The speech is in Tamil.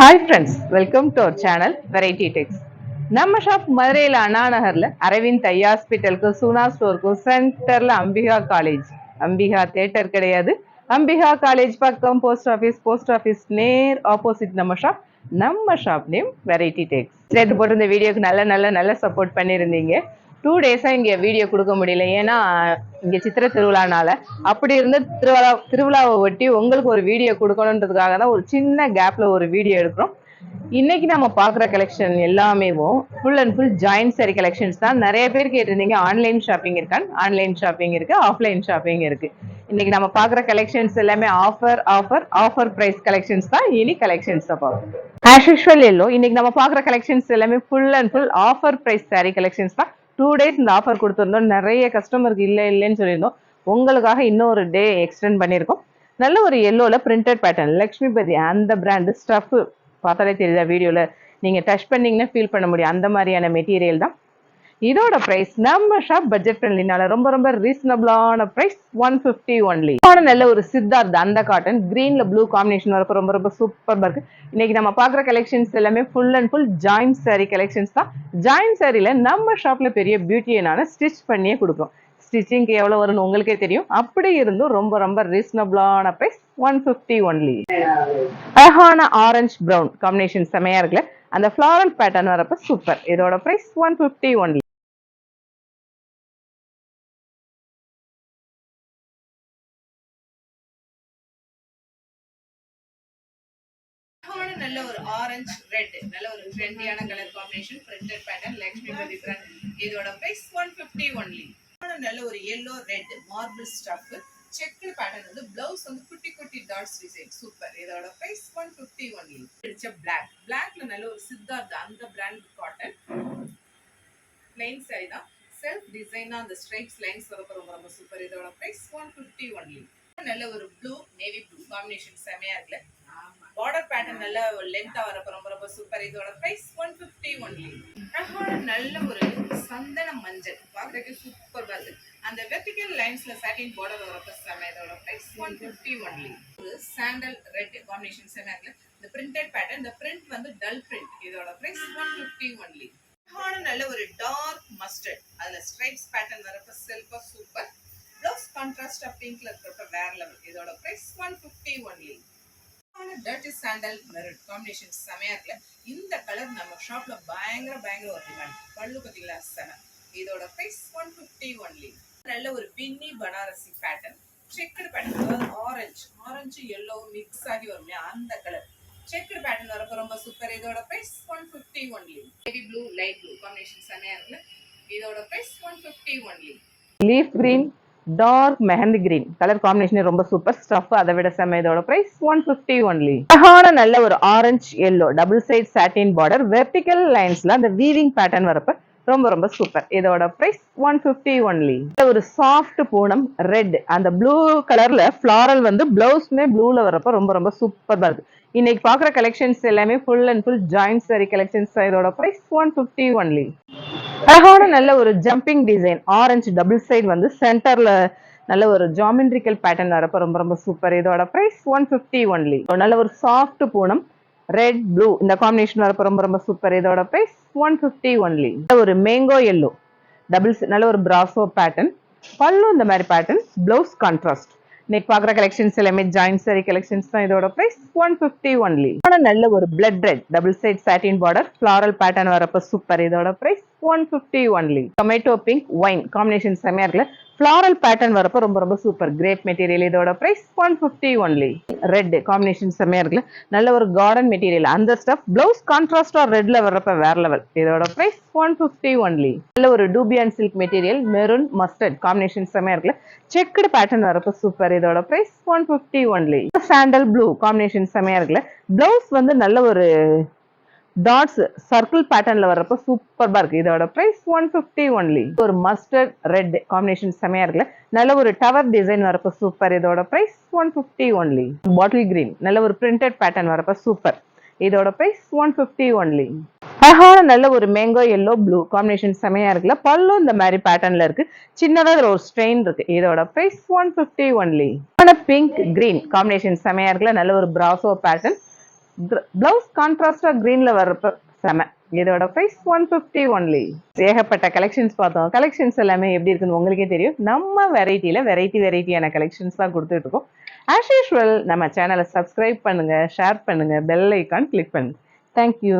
Hi friends, welcome to our channel Variety Tex. நம்ம ஷாப் மதுரையில் அண்ணா நகர்ல அரவிந்த் ஐ ஹாஸ்பிட்டலுக்கு சுனா ஸ்டோருக்கு சென்டர்ல அம்பிகா காலேஜ். அம்பிகா தியேட்டர் கிடையாது, அம்பிகா காலேஜ் பக்கம் போஸ்ட் ஆஃபீஸ் நேர் ஆப்போசிட் நம்ம ஷாப் நேம் வெரைட்டி டெக்ஸ். சேர்த்து போட்டு இந்த வீடியோக்கு நல்ல சப்போர்ட் பண்ணியிருந்தீங்க. 2 டேஸா இங்க வீடியோ கொடுக்க முடியல, ஏன்னா இங்க சித்திரை திருவிழானால. அப்படி இருந்த திருவிழாவை ஒட்டி உங்களுக்கு ஒரு வீடியோ கொடுக்கணுன்றதுக்காக தான் ஒரு சின்ன கேப்ல ஒரு வீடியோ எடுக்கிறோம். இன்னைக்கு நம்ம பாக்குற கலெக்ஷன் எல்லாமே full and full joint sari collections தான். நிறைய பேர் கேட்டிருந்தீங்க ஆன்லைன் ஷாப்பிங் இருக்கான்னு. ஆன்லைன் ஷாப்பிங் இருக்கு, ஆஃப்லைன் ஷாப்பிங் இருக்கு. இன்னைக்கு நம்ம பாக்குற கலெக்ஷன்ஸ் எல்லாமே ஆஃபர் பிரைஸ் கலெக்ஷன்ஸ் தான். இனி கலெக்ஷன்ஸ் பார்ப்போம். ஆஸ் யூஷுவல் இன்னைக்கு நம்ம பாக்குற கலெக்ஷன்ஸ் எல்லாமே full and full offer price sari collections தான். 2 டேஸ் இந்த ஆஃபர் கொடுத்துருந்தோம். நிறைய கஸ்டமருக்கு இல்லைன்னு சொல்லியிருந்தோம். உங்களுக்காக இன்னொரு டே எக்ஸ்டெண்ட் பண்ணியிருக்கோம். நல்ல ஒரு எல்லோல பிரிண்டட் பேட்டர்ன் லக்ஷ்மிபதி அந்த பிராண்ட் ஸ்டஃப் பார்த்தாலே தெரியுதா வீடியோல, நீங்க டச் பண்ணீங்கன்னா ஃபீல் பண்ண முடியும். அந்த மாதிரியான மெட்டீரியல் தான். இதோட பிரைஸ் நம்ம ஷாப் பட்ஜெட் ஃப்ரெண்ட்லினால ரொம்ப ரீசனபிளான பிரைஸ் 150 ஒன்லி. நல்ல ஒரு சித்தார்த் அந்த காட்டன் கிரீன்ல ப்ளூ காம்பினேஷன் வரப்போ ரொம்ப சூப்பர் இருக்கு. இன்னைக்கு நம்ம பாக்குற கலெக்ஷன்ஸ் எல்லாமே full and full joint sari collections தான். ஜாயின்ட் சாரியில நம்ம ஷாப்ல பெரிய பியூட்டி என்னால ஸ்டிச் பண்ணியே கொடுக்கும். ஸ்டிச்சிங்க்கு எவ்வளவு வரும்னு உங்களுக்கே தெரியும். அப்படி இருந்தும் ரொம்ப ரீசனபிளான பிரைஸ் 150 ஒன்லி. அழகான ஆரஞ்சு பிரவுன் காம்பினேஷன் செமையா இருக்குல்ல, அந்த ஃபிளாரல் பேட்டர்ன் வரப்ப சூப்பர். இதோட பிரைஸ் 150 ஒன்லி. நல்ல ஒரு ஆரஞ்சு ரெட், நல்ல ஒரு ட்ரெண்டியான colour combination printed pattern Lakshmipathi brand. இதோட பிரைஸ் 150 ஒன்லி. நல்ல ஒரு yellow red marble stuff checked pattern வந்து பிளவுஸ் வந்து குட்டி டாட்ஸ் டிசைன் சூப்பர். இதோட பிரைஸ் 150 ஒன்லி. பிளாக்ல நல்ல ஒரு சித்தார்த் அந்த பிராண்ட் காட்டன் பிளைன் சாரி தான். செல்ஃப் டிசைனா அந்த ஸ்ட்ரைப்ஸ் லைன்ஸ் வரப்ப ரொம்ப சூப்பர். இதோட பிரைஸ் 150 ஒன்லி. நல்ல ஒரு ப்ளூ நேவி ப்ளூ காம்பினேஷன் செமையா இருக்குல்ல, பார்டர் பேட்டர்ன் நல்ல லென்த்தா வரப்ப ரொம்ப சூப்பர். இதோட பிரைஸ் 150 ஒன்லி. நல்ல ஒரு சந்தன மஞ்சள் பாக்குறதுக்கு சூப்பர் வருது. அந்த வெர்டிகல் லைன்ஸ்ல சாட்டின் பார்டர் வரப்ப செம. இதோட பிரைஸ் 150 ஒன்லி. ஒரு சாண்டல் ரெட் காம்பினேஷன் செம இருக்குல்ல, இந்த பிரிண்டட் பேட்டர்ன், இந்த பிரிண்ட் வந்து டல் பிரிண்ட். இதோட பிரைஸ் 150 ஒன்லி. நல்ல ஒரு டார்க் மஸ்டர்ட், அதுல ஸ்ட்ரைப்ஸ் பேட்டர்ன் வரப்ப செல்ஃபா சூப்பர். ப்ளவுஸ் கான்ட்ராஸ்டா பிங்க்ல இருக்கிறப்ப வேற லெவல். இதோட price 150 only. Dirty sandal maroon combination செமையா இருக்குல்ல, இந்த கலர் நம்ம ஷாப்ல பயங்கர ஒரு டிமாண்ட். பல்லு பார்த்தீங்களா செம. இதோட பிரைஸ் 150 ஒன்லி. நல்ல ஒரு பின்னி பனாரசி பேட்டர்ன் செக்குடு பேட்டர்ன், அதாவது ஆரஞ்சு எல்லோ மிக்ஸ் ஆகி வருமே அந்த கலர் செக்குடு பேட்டர்ன் வரப்ப ரொம்ப சூப்பர். இதோட price 150 only. Baby blue light blue combination செமையா இருக்குல்ல, இதோட price 150 only. Leaf green dark mehndi green colour combination ரொம்ப சூப்பர். ஸ்டஃப் அதை விட செம. இதோட பிரைஸ் 150 ஒன்லி. அழகான நல்ல ஒரு orange yellow double side satin border vertical லைன்ஸ்ல அந்த வீவிங் பேட்டர்ன் வரப்ப ரொம்ப சூப்பர். இதோட பிரைஸ் 150 ஒன்லி. ஒரு சாஃப்ட் பூனம் ரெட் அந்த ப்ளூ கலர்ல ஃபிளாரல் வந்து பிளவுஸ்மே ப்ளூல வரப்ப ரொம்ப சூப்பர் இருக்கு. இன்னைக்கு பாக்குற கலெக்ஷன்ஸ் எல்லாமே full and full joint sari collections. இதோட பிரைஸ் 150 ஒன்லி. அழகான நல்ல ஒரு jumping design orange double side வந்து சென்டர்ல நல்ல ஒரு ஜாமெட்ரிக்கல் பேட்டர்ன் வரப்ப ரொம்ப சூப்பர். இதோட பிரைஸ் 150 ஒன்லி. நல்ல ஒரு சாஃப்ட் பூனம் ரெட் ப்ளூ இந்த காம்பினேஷன் வரப்ப ரொம்ப சூப்பர். இதோட பிரைஸ் 150 ஒன்லி. ஒரு மேங்கோ எல்லோ டபுள்ஸ் நல்ல ஒரு பிராசோ பேட்டர்ன், பல்லு இந்த மாதிரி பேட்டர்ன், பிளவுஸ் கான்ட்ராஸ்ட். இன்னைக்கு பாக்குற கலெக்ஷன்ஸ் எல்லாமே ஜாயின்ட் சாரி கலெக்ஷன்ஸ் தான். இதோட பிரைஸ் 150 ஒன்லி. நல்ல ஒரு blood red double side satin border floral pattern வரப்ப சூப்பர். இதோட price 150 only. Tomato pink wine combination செமையா இருக்குல்ல, ஃபிளாரல் பேட்டர்ன் வரப்ப ரொம்ப சூப்பர். Crepe material. இதோட பிரைஸ் 150 ஒன்லி. ரெட் காம்பினேஷன் செமையா இருக்குல்ல, நல்ல ஒரு கார்டன் மெட்டீரியல் அந்த ஸ்டஃப் பிளவுஸ் கான்ட்ராஸ்டா ரெட்ல வரப்ப வேற லெவல். இதோட பிரைஸ் 150 ஒன்லி. நல்ல ஒரு dupion silk material maroon mustard combination செமையா இருக்குல்ல, செக்குடு பேட்டர்ன் வரப்ப சூப்பர். இதோட price 150 only. Sandal blue combination செமையா இருக்குல்ல, பிளவுஸ் வந்து நல்ல ஒரு டாட்ஸ் சர்க்கிள் பேட்டர்ன்ல வரப்ப சூப்பர்பா இருக்கு. இதோட பிரைஸ் 150 ஒன்லி. ஒரு மஸ்டர்ட் ரெட் காம்பினேஷன் செமையா இருக்குல்ல, நல்ல ஒரு டவர் டிசைன் வரப்ப சூப்பர். இதோட பிரைஸ் 150 ஒன்லி. பாட்டில் கிரீன் நல்ல ஒரு பிரிண்டட் பேட்டர்ன் வரப்ப சூப்பர். இதோட பிரைஸ் 150 ஒன்லி. அழகான நல்ல ஒரு மேங்கோ எல்லோ ப்ளூ காம்பினேஷன் செமையா இருக்குல்ல, பல்லு இந்த மாதிரி பேட்டர்ன்ல இருக்கு, சின்னதா ஒரு ஸ்ட்ரெயின் இருக்கு. இதோட price 150 only. Pink green combination செமையா இருக்குல்ல, நல்ல ஒரு பிராசோ பேட்டர்ன் பிளவுஸ் கான்ட்ராஸ்டா கிரீன்ல வர்றப்ப செம. இதோட பிரைஸ் 150 ஒன்லி. ஏகப்பட்ட கலெக்ஷன்ஸ் பார்த்தோம். கலெக்ஷன்ஸ் எல்லாமே எப்படி இருக்குன்னு உங்களுக்கே தெரியும். நம்ம வெரைட்டியான கலெக்ஷன்ஸ் தான் கொடுத்துட்டு இருக்கோம். ஆஸ் யூஷுவல் நம்ம சேனலை சப்ஸ்கிரைப் பண்ணுங்க, ஷேர் பண்ணுங்க, பெல் ஐக்கான் கிளிக் பண்ணுங்க. தேங்க்யூ.